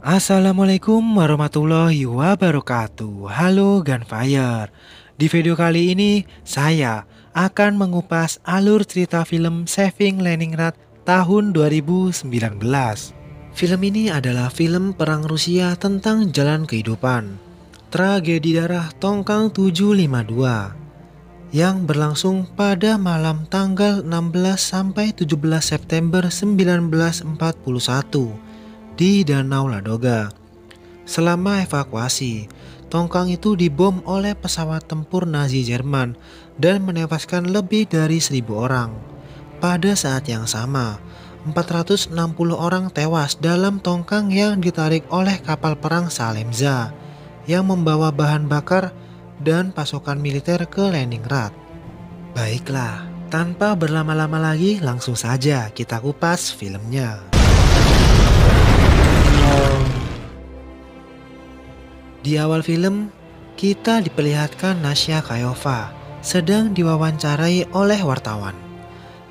Assalamualaikum warahmatullahi wabarakatuh. Halo Gunfire. Di video kali ini saya akan mengupas alur cerita film Saving Leningrad tahun 2019. Film ini adalah film perang Rusia tentang jalan kehidupan. Tragedi darah Tongkang 752 yang berlangsung pada malam tanggal 16 sampai 17 September 1941 di Danau Ladoga. Selama evakuasi, tongkang itu dibom oleh pesawat tempur Nazi Jerman dan menewaskan lebih dari 1.000 orang. Pada saat yang sama, 460 orang tewas dalam tongkang yang ditarik oleh kapal perang Salemza yang membawa bahan bakar dan pasukan militer ke Leningrad. Baiklah, tanpa berlama-lama lagi langsung saja kita kupas filmnya. Di awal film, kita diperlihatkan Nasya Kayova sedang diwawancarai oleh wartawan.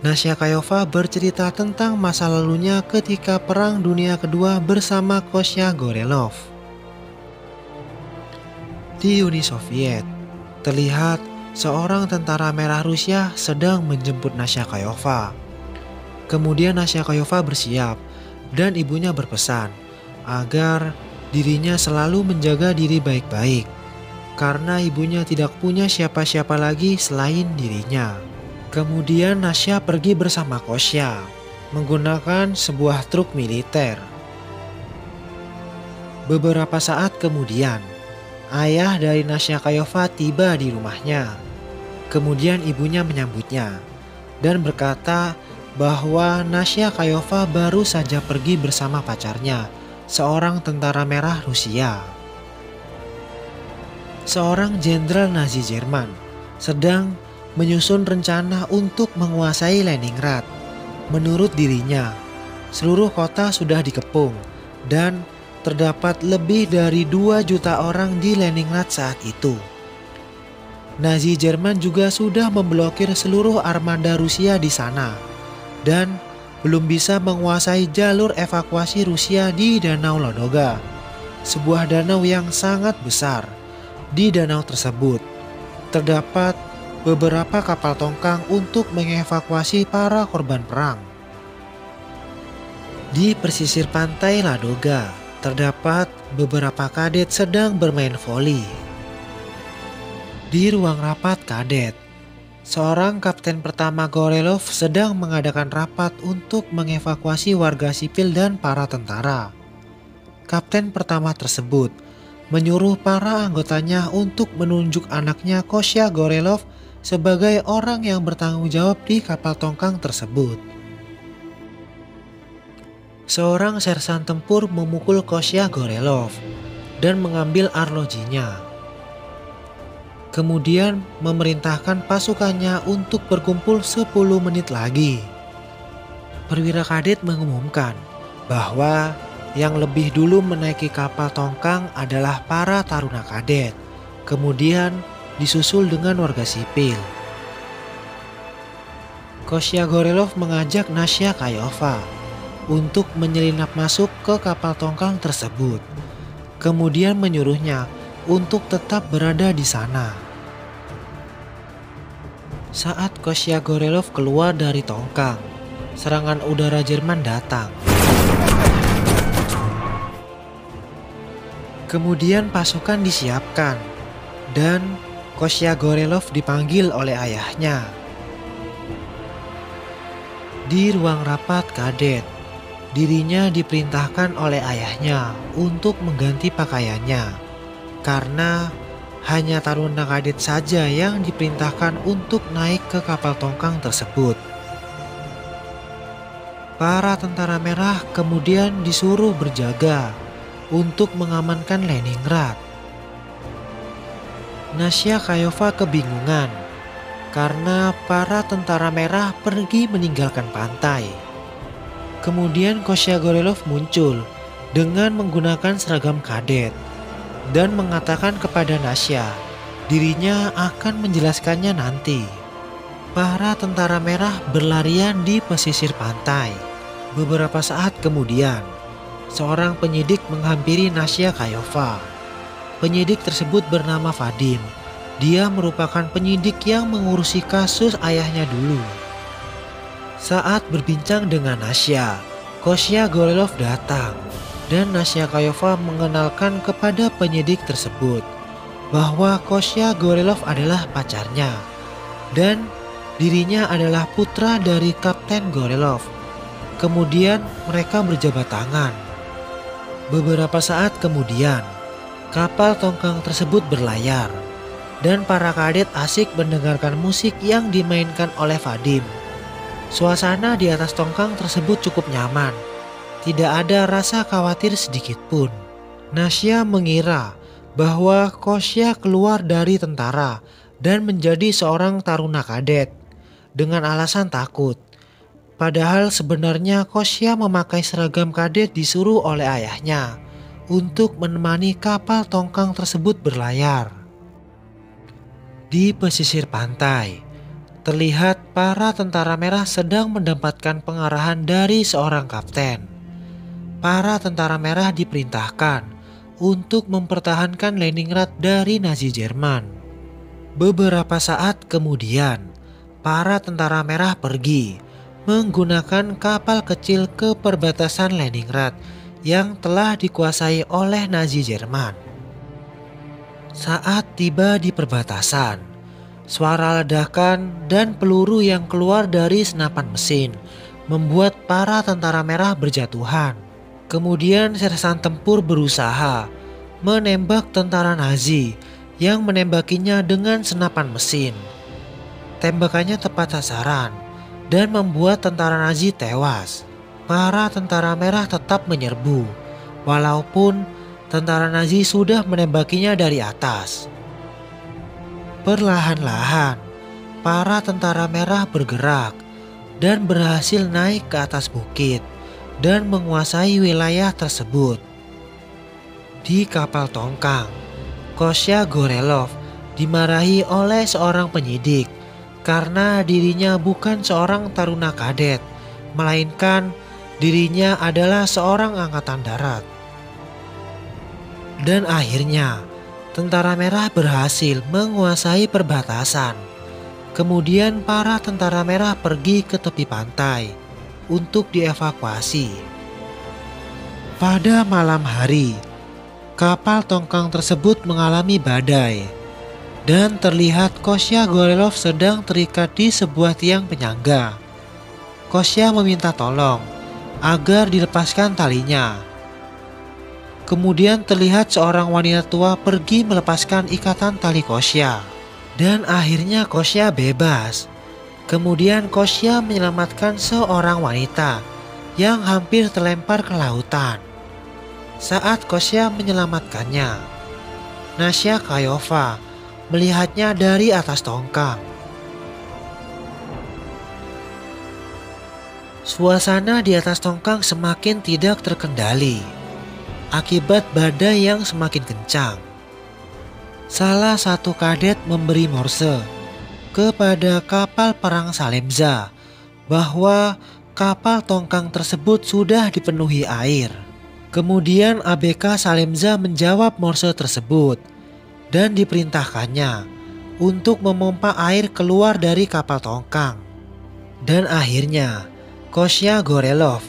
Nasya Kayova bercerita tentang masa lalunya ketika Perang Dunia Kedua bersama Kostya Gorelov. Di Uni Soviet, terlihat seorang tentara merah Rusia sedang menjemput Nasya Kayova. Kemudian Nasya Kayova bersiap dan ibunya berpesan agar dirinya selalu menjaga diri baik-baik karena ibunya tidak punya siapa-siapa lagi selain dirinya. Kemudian Nasya pergi bersama Kostya menggunakan sebuah truk militer. Beberapa saat kemudian, ayah dari Nasya Kayova tiba di rumahnya. Kemudian ibunya menyambutnya dan berkata bahwa Nasya Kayova baru saja pergi bersama pacarnya, seorang tentara merah Rusia. Seorang jenderal Nazi Jerman sedang menyusun rencana untuk menguasai Leningrad. Menurut dirinya, seluruh kota sudah dikepung dan terdapat lebih dari 2 juta orang di Leningrad saat itu. Nazi Jerman juga sudah memblokir seluruh armada Rusia di sana dan belum bisa menguasai jalur evakuasi Rusia di Danau Ladoga, sebuah danau yang sangat besar. Di danau tersebut terdapat beberapa kapal tongkang untuk mengevakuasi para korban perang. Di pesisir pantai Ladoga terdapat beberapa kadet sedang bermain voli. Di ruang rapat kadet, seorang kapten pertama Gorelov sedang mengadakan rapat untuk mengevakuasi warga sipil dan para tentara. Kapten pertama tersebut menyuruh para anggotanya untuk menunjuk anaknya Kostya Gorelov sebagai orang yang bertanggung jawab di kapal tongkang tersebut. Seorang sersan tempur memukul Kostya Gorelov dan mengambil arlojinya. Kemudian memerintahkan pasukannya untuk berkumpul 10 menit lagi. Perwira kadet mengumumkan bahwa yang lebih dulu menaiki kapal tongkang adalah para taruna kadet, kemudian disusul dengan warga sipil. Kostya Gorelov mengajak Nasya Kayova untuk menyelinap masuk ke kapal tongkang tersebut, kemudian menyuruhnya untuk tetap berada di sana. Saat Kostya Gorelov keluar dari tongkang, serangan udara Jerman datang. Kemudian pasukan disiapkan dan Kostya Gorelov dipanggil oleh ayahnya. Di ruang rapat kadet, dirinya diperintahkan oleh ayahnya untuk mengganti pakaiannya karena hanya taruna kadet saja yang diperintahkan untuk naik ke kapal tongkang tersebut. Para tentara merah kemudian disuruh berjaga untuk mengamankan Leningrad. Nasya Kayova kebingungan karena para tentara merah pergi meninggalkan pantai. Kemudian Kostya Gorelov muncul dengan menggunakan seragam kadet dan mengatakan kepada Nasya dirinya akan menjelaskannya nanti. Para tentara merah berlarian di pesisir pantai. Beberapa saat kemudian, seorang penyidik menghampiri Nasya Kayova. Penyidik tersebut bernama Vadim. Dia merupakan penyidik yang mengurusi kasus ayahnya dulu. Saat berbincang dengan Nasya, Kostya Gorelov datang dan Nasya Kayova mengenalkan kepada penyidik tersebut bahwa Kostya Gorelov adalah pacarnya dan dirinya adalah putra dari Kapten Gorelov. Kemudian mereka berjabat tangan. Beberapa saat kemudian, kapal tongkang tersebut berlayar dan para kadet asik mendengarkan musik yang dimainkan oleh Vadim. Suasana di atas tongkang tersebut cukup nyaman. Tidak ada rasa khawatir sedikit pun. Nasya mengira bahwa Kostya keluar dari tentara dan menjadi seorang taruna kadet dengan alasan takut. Padahal sebenarnya Kostya memakai seragam kadet disuruh oleh ayahnya untuk menemani kapal tongkang tersebut berlayar. Di pesisir pantai, terlihat para tentara merah sedang mendapatkan pengarahan dari seorang kapten. Para tentara merah diperintahkan untuk mempertahankan Leningrad dari Nazi Jerman. Beberapa saat kemudian, para tentara merah pergi menggunakan kapal kecil ke perbatasan Leningrad yang telah dikuasai oleh Nazi Jerman. Saat tiba di perbatasan, suara ledakan dan peluru yang keluar dari senapan mesin membuat para tentara merah berjatuhan. Kemudian sersan tempur berusaha menembak tentara Nazi yang menembakinya dengan senapan mesin. Tembakannya tepat sasaran dan membuat tentara Nazi tewas. Para tentara merah tetap menyerbu, walaupun tentara Nazi sudah menembakinya dari atas. Perlahan-lahan, para tentara merah bergerak dan berhasil naik ke atas bukit dan menguasai wilayah tersebut. Di kapal tongkang, Kostya Gorelov dimarahi oleh seorang penyidik karena dirinya bukan seorang taruna kadet, melainkan dirinya adalah seorang angkatan darat. Dan akhirnya, tentara merah berhasil menguasai perbatasan. Kemudian para tentara merah pergi ke tepi pantai untuk dievakuasi. Pada malam hari, kapal tongkang tersebut mengalami badai dan terlihat Kostya Gorelov sedang terikat di sebuah tiang penyangga. Kostya meminta tolong agar dilepaskan talinya. Kemudian terlihat seorang wanita tua pergi melepaskan ikatan tali Kostya. Dan akhirnya Kostya bebas. Kemudian Kostya menyelamatkan seorang wanita yang hampir terlempar ke lautan. Saat Kostya menyelamatkannya, Nasya Kayova melihatnya dari atas tongkang. Suasana di atas tongkang semakin tidak terkendali akibat badai yang semakin kencang. Salah satu kadet memberi morse kepada kapal perang Salemza bahwa kapal tongkang tersebut sudah dipenuhi air. Kemudian ABK Salemza menjawab morse tersebut dan diperintahkannya untuk memompa air keluar dari kapal tongkang. Dan akhirnya Kostya Gorelov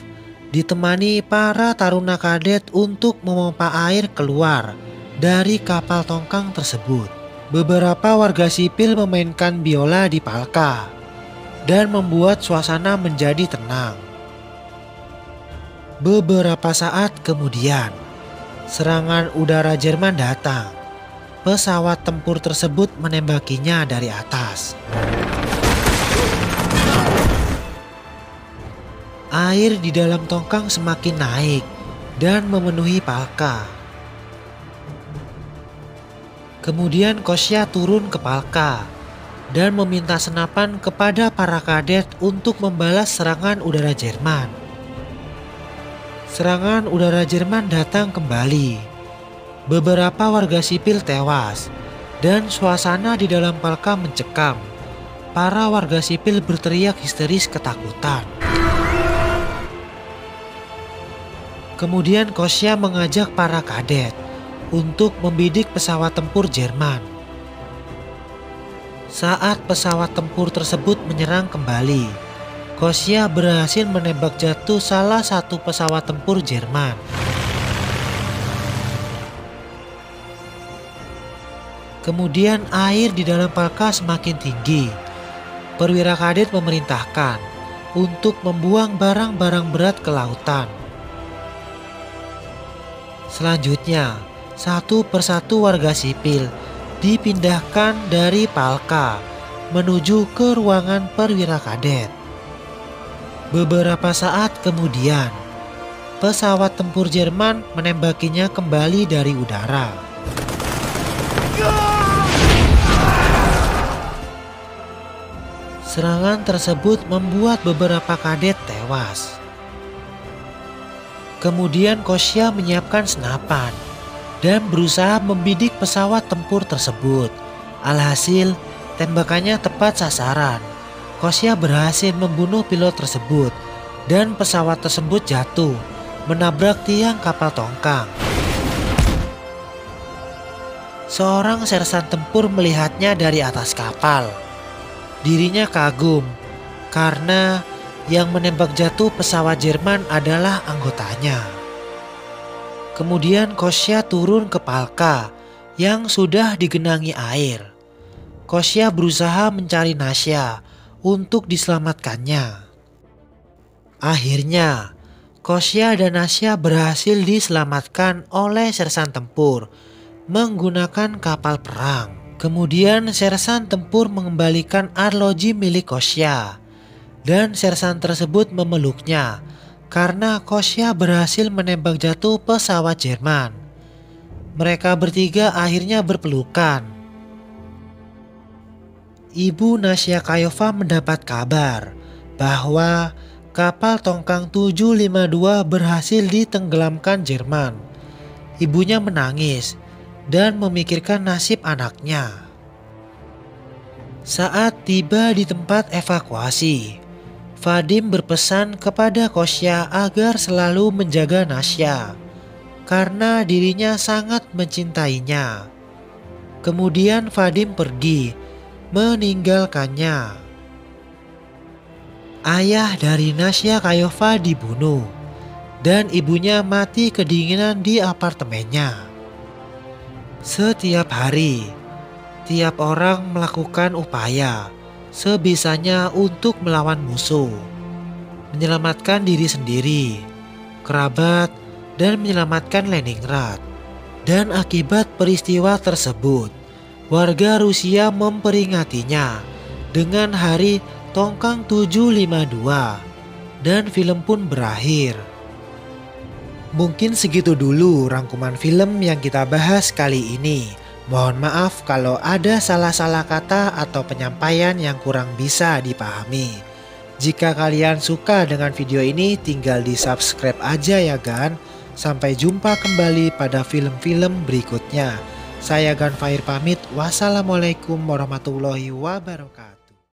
ditemani para taruna kadet untuk memompa air keluar dari kapal tongkang tersebut. Beberapa warga sipil memainkan biola di palka dan membuat suasana menjadi tenang. Beberapa saat kemudian, serangan udara Jerman datang. Pesawat tempur tersebut menembakinya dari atas. Air di dalam tongkang semakin naik dan memenuhi palka. Kemudian Kostya turun ke palka dan meminta senapan kepada para kadet untuk membalas serangan udara Jerman. Serangan udara Jerman datang kembali. Beberapa warga sipil tewas dan suasana di dalam palka mencekam. Para warga sipil berteriak histeris ketakutan. Kemudian Kosya mengajak para kadet untuk membidik pesawat tempur Jerman. Saat pesawat tempur tersebut menyerang kembali, Kosya berhasil menembak jatuh salah satu pesawat tempur Jerman. Kemudian air di dalam Palka semakin tinggi. Perwira kadet memerintahkan untuk membuang barang-barang berat ke lautan. Selanjutnya, satu persatu warga sipil dipindahkan dari Palka menuju ke ruangan perwira kadet. Beberapa saat kemudian, pesawat tempur Jerman menembakinya kembali dari udara. Serangan tersebut membuat beberapa kadet tewas. Kemudian Kosya menyiapkan senapan dan berusaha membidik pesawat tempur tersebut. Alhasil, tembakannya tepat sasaran. Kosya berhasil membunuh pilot tersebut dan pesawat tersebut jatuh menabrak tiang kapal tongkang. Seorang sersan tempur melihatnya dari atas kapal. Dirinya kagum karena yang menembak jatuh pesawat Jerman adalah anggotanya. Kemudian Kosya turun ke Palka yang sudah digenangi air. Kosya berusaha mencari Nasya untuk diselamatkannya. Akhirnya, Kosya dan Nasya berhasil diselamatkan oleh sersan tempur menggunakan kapal perang. Kemudian sersan tempur mengembalikan arloji milik Kosya dan sersan tersebut memeluknya karena Kosya berhasil menembak jatuh pesawat Jerman. Mereka bertiga akhirnya berpelukan. Ibu Nasya Kayova mendapat kabar bahwa kapal tongkang 752 berhasil ditenggelamkan Jerman. Ibunya menangis dan memikirkan nasib anaknya. Saat tiba di tempat evakuasi, Vadim berpesan kepada Kosya agar selalu menjaga Nasya karena dirinya sangat mencintainya. Kemudian Vadim pergi meninggalkannya. Ayah dari Nasya Kayova dibunuh dan ibunya mati kedinginan di apartemennya. Setiap hari, tiap orang melakukan upaya sebisanya untuk melawan musuh, menyelamatkan diri sendiri, kerabat, dan menyelamatkan Leningrad. Dan akibat peristiwa tersebut, warga Rusia memperingatinya dengan Hari Tongkang 752 dan film pun berakhir. Mungkin segitu dulu rangkuman film yang kita bahas kali ini. Mohon maaf kalau ada salah-salah kata atau penyampaian yang kurang bisa dipahami. Jika kalian suka dengan video ini, tinggal di subscribe aja ya Gan. Sampai jumpa kembali pada film-film berikutnya. Saya Gan Fahir pamit. Wassalamualaikum warahmatullahi wabarakatuh.